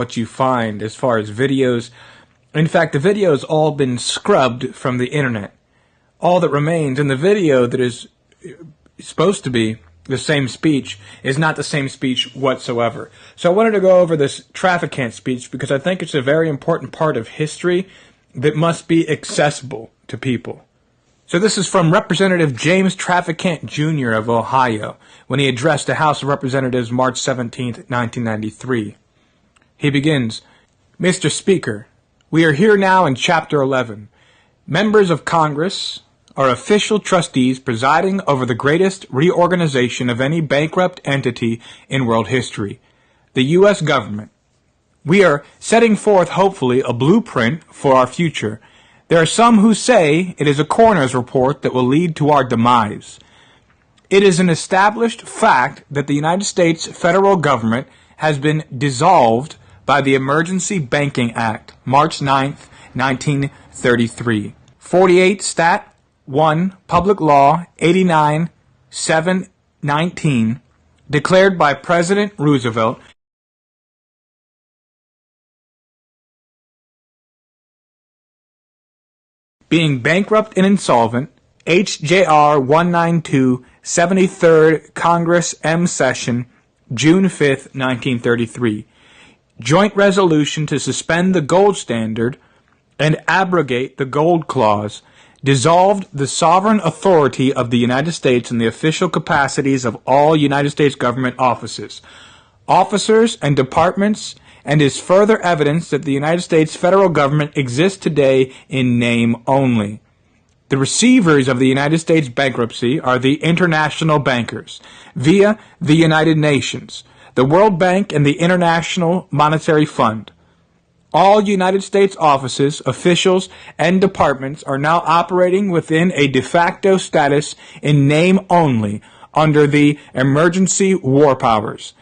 what you find as far as videos. In fact, the video has all been scrubbed from the internet. All that remains in the video that is supposed to be the same speech is not the same speech whatsoever. So I wanted to go over this Trafficant speech because I think it's a very important part of history that must be accessible to people. So this is from Representative James Trafficant Jr. of Ohio when he addressed the House of Representatives March 17, 1993. He begins, "Mr. Speaker, we are here now in Chapter 11. Members of Congress are official trustees presiding over the greatest reorganization of any bankrupt entity in world history, the U.S. government. We are setting forth, hopefully, a blueprint for our future. There are some who say it is a coroner's report that will lead to our demise. It is an established fact that the United States federal government has been dissolved by the Emergency Banking Act, March 9, 1933. 48 Stat 1, Public Law 89-719, declared by President Roosevelt, being bankrupt and insolvent, HJR 192, 73rd Congress M Session, June 5, 1933. Joint resolution to suspend the gold standard and abrogate the gold clause dissolved the sovereign authority of the United States in the official capacities of all United States government offices, and departments, and is further evidence that the United States federal government exists today in name only. The receivers of the United States bankruptcy are the international bankers, via the United Nations, the World Bank, and the International Monetary Fund. All United States offices, officials, and departments are now operating within a de facto status in name only under the emergency war powers.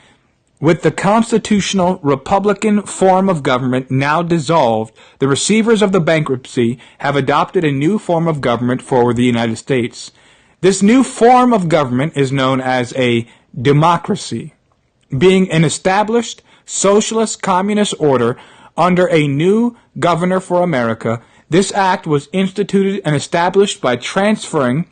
With the constitutional Republican form of government now dissolved, the receivers of the bankruptcy have adopted a new form of government for the United States. This new form of government is known as a democracy, being an established socialist communist order under a new governor for America. This act was instituted and established by transferring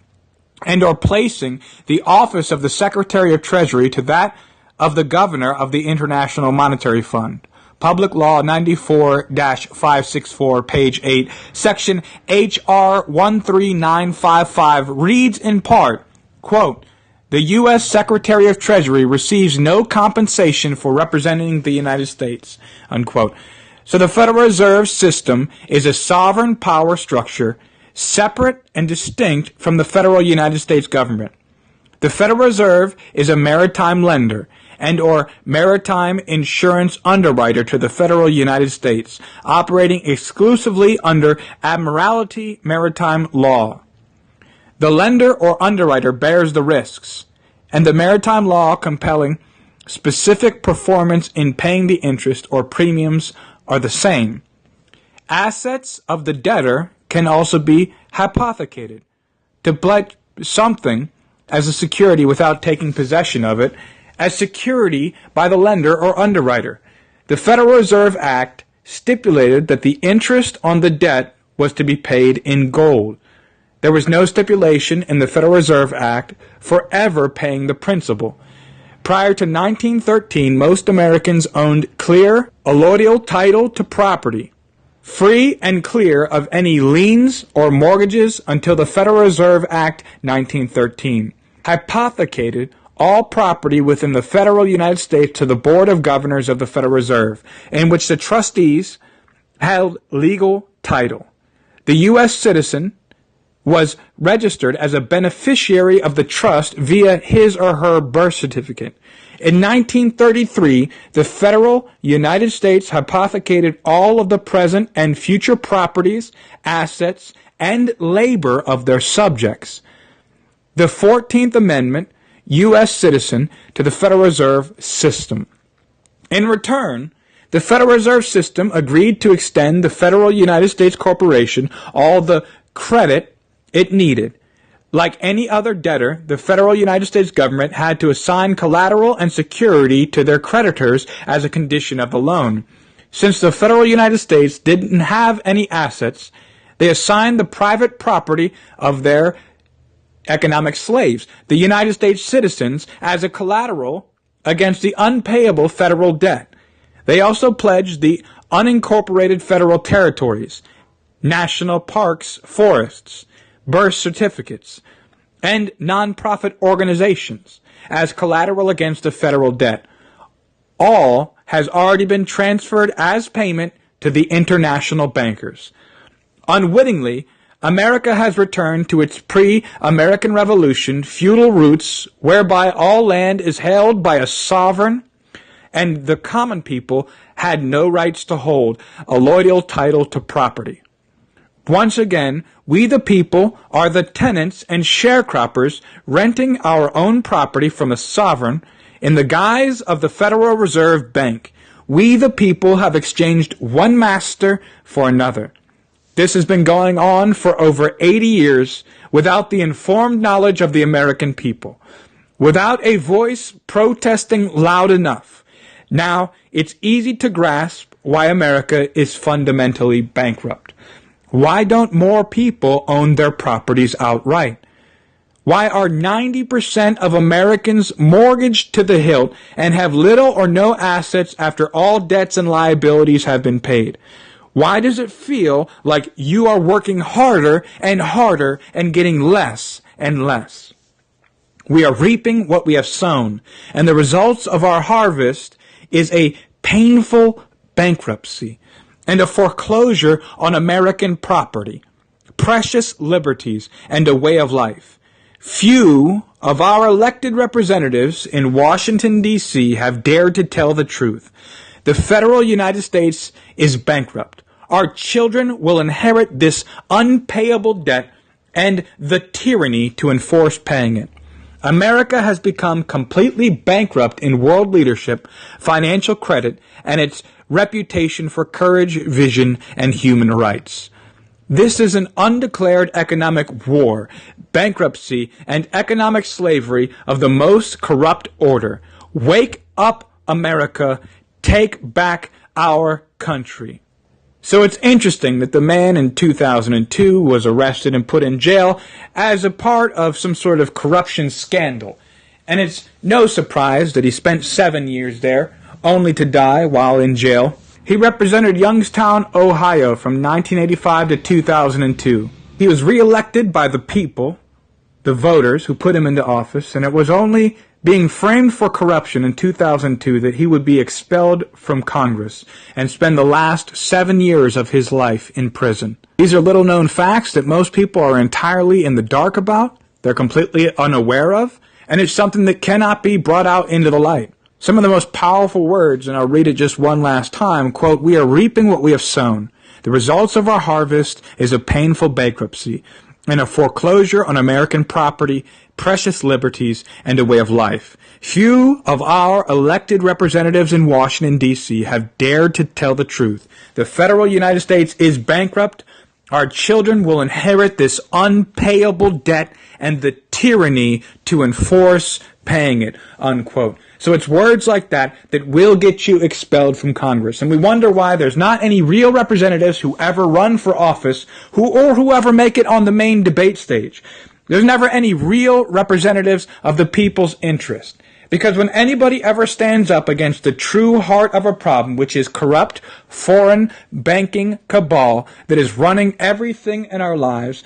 and or placing the office of the Secretary of Treasury to that of the Governor of the International Monetary Fund. Public Law 94-564, page 8, Section H.R. 13955 reads in part, quote, "The U.S. Secretary of Treasury receives no compensation for representing the United States," unquote. So the Federal Reserve System is a sovereign power structure separate and distinct from the federal United States government. The Federal Reserve is a maritime lender and or maritime insurance underwriter to the federal United States, operating exclusively under Admiralty maritime law. The lender or underwriter bears the risks, and the maritime law compelling specific performance in paying the interest or premiums are the same. Assets of the debtor can also be hypothecated. To pledge something as a security without taking possession of it as security by the lender or underwriter. The Federal Reserve Act stipulated that the interest on the debt was to be paid in gold. There was no stipulation in the Federal Reserve Act for ever paying the principal. Prior to 1913, most Americans owned clear, allodial title to property, free and clear of any liens or mortgages until the Federal Reserve Act 1913 hypothecated all property within the federal United States to the Board of Governors of the Federal Reserve, in which the trustees held legal title. The U.S. citizen was registered as a beneficiary of the trust via his or her birth certificate. In 1933, the federal United States hypothecated all of the present and future properties, assets, and labor of their subjects. The 14th Amendment, U.S. citizen to the Federal Reserve System. In return, the Federal Reserve System agreed to extend the Federal United States Corporation all the credit it needed. Like any other debtor, the federal United States government had to assign collateral and security to their creditors as a condition of the loan. Since the federal United States didn't have any assets, they assigned the private property of their economic slaves, the United States citizens, as a collateral against the unpayable federal debt. They also pledged the unincorporated federal territories, national parks, forests, birth certificates, and nonprofit organizations as collateral against the federal debt. All has already been transferred as payment to the international bankers. Unwittingly, America has returned to its pre-American Revolution feudal roots, whereby all land is held by a sovereign, and the common people had no rights to hold a loyal title to property. Once again, we the people are the tenants and sharecroppers renting our own property from a sovereign in the guise of the Federal Reserve Bank. We the people have exchanged one master for another. This has been going on for over 80 years without the informed knowledge of the American people, without a voice protesting loud enough. Now, it's easy to grasp why America is fundamentally bankrupt. Why don't more people own their properties outright? Why are 90% of Americans mortgaged to the hilt and have little or no assets after all debts and liabilities have been paid? Why does it feel like you are working harder and getting less and less? We are reaping what we have sown, and the results of our harvest is a painful bankruptcy and a foreclosure on American property, precious liberties, and a way of life. Few of our elected representatives in Washington, D.C. have dared to tell the truth. The federal United States is bankrupt. Our children will inherit this unpayable debt and the tyranny to enforce paying it. America has become completely bankrupt in world leadership, financial credit, and its reputation for courage, vision, and human rights. This is an undeclared economic war, bankruptcy, and economic slavery of the most corrupt order. Wake up, America. Take back our country. So it's interesting that the man in 2002 was arrested and put in jail as a part of some sort of corruption scandal. And it's no surprise that he spent 7 years there, only to die while in jail. He represented Youngstown, Ohio from 1985 to 2002. He was reelected by the people, the voters who put him into office, and it was only being framed for corruption in 2002 that he would be expelled from Congress and spend the last 7 years of his life in prison. These are little-known facts that most people are entirely in the dark about, they're completely unaware of, and it's something that cannot be brought out into the light. Some of the most powerful words, and I'll read it just one last time, quote, "We are reaping what we have sown. The results of our harvest is a painful bankruptcy and a foreclosure on American property, precious liberties, and a way of life. Few of our elected representatives in Washington, D.C. have dared to tell the truth. The federal United States is bankrupt. Our children will inherit this unpayable debt and the tyranny to enforce paying it," unquote. So it's words like that that will get you expelled from Congress. And we wonder why there's not any real representatives who ever run for office who ever make it on the main debate stage. There's never any real representatives of the people's interest. Because when anybody ever stands up against the true heart of a problem, which is corrupt, foreign banking cabal that is running everything in our lives,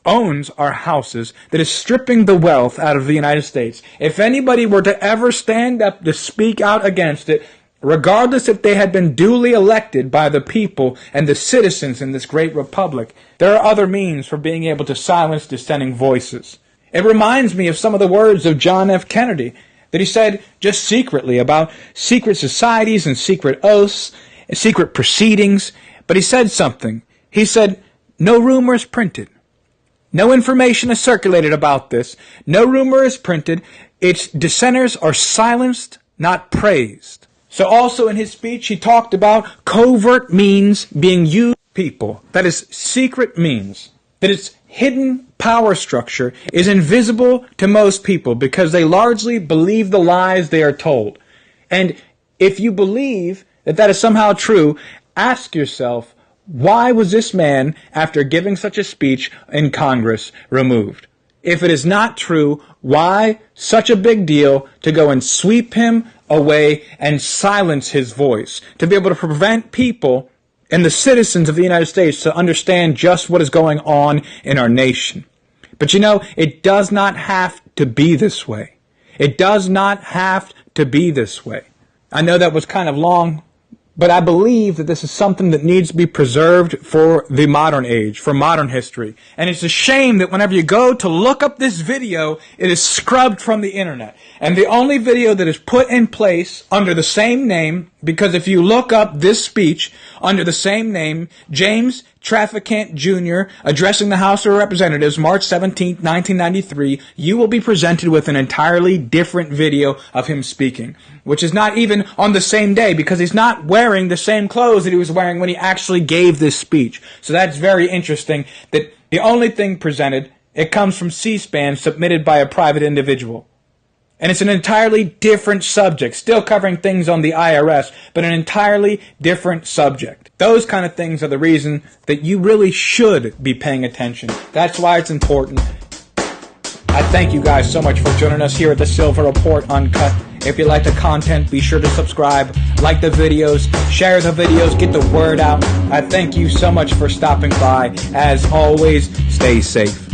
owns our houses, that is stripping the wealth out of the United States, if anybody were to ever stand up to speak out against it, regardless if they had been duly elected by the people and the citizens in this great republic, there are other means for being able to silence dissenting voices. It reminds me of some of the words of John F. Kennedy that he said just secretly about secret societies and secret oaths and secret proceedings, but he said something. He said, "No rumor is printed. No information is circulated about this. No rumor is printed. Its dissenters are silenced, not praised." So also in his speech, he talked about covert means being used by people. That is secret means. That its hidden power structure is invisible to most people because they largely believe the lies they are told. And if you believe if that is somehow true, ask yourself, why was this man, after giving such a speech in Congress, removed? If it is not true, why such a big deal to go and sweep him away and silence his voice? To be able to prevent people and the citizens of the United States to understand just what is going on in our nation. But you know, it does not have to be this way. It does not have to be this way. I know that was kind of long, but I believe that this is something that needs to be preserved for the modern age, for modern history. And it's a shame that whenever you go to look up this video, it is scrubbed from the internet. And the only video that is put in place under the same name, because if you look up this speech under the same name, James Trafficant Jr. addressing the House of Representatives March 17, 1993, you will be presented with an entirely different video of him speaking, which is not even on the same day because he's not wearing the same clothes that he was wearing when he actually gave this speech. So that's very interesting that the only thing presented, it comes from C-SPAN submitted by a private individual. And it's an entirely different subject, still covering things on the IRS, but an entirely different subject. Those kind of things are the reason that you really should be paying attention. That's why it's important. I thank you guys so much for joining us here at the Silver Report Uncut. If you like the content, be sure to subscribe, like the videos, share the videos, get the word out. I thank you so much for stopping by. As always, stay safe.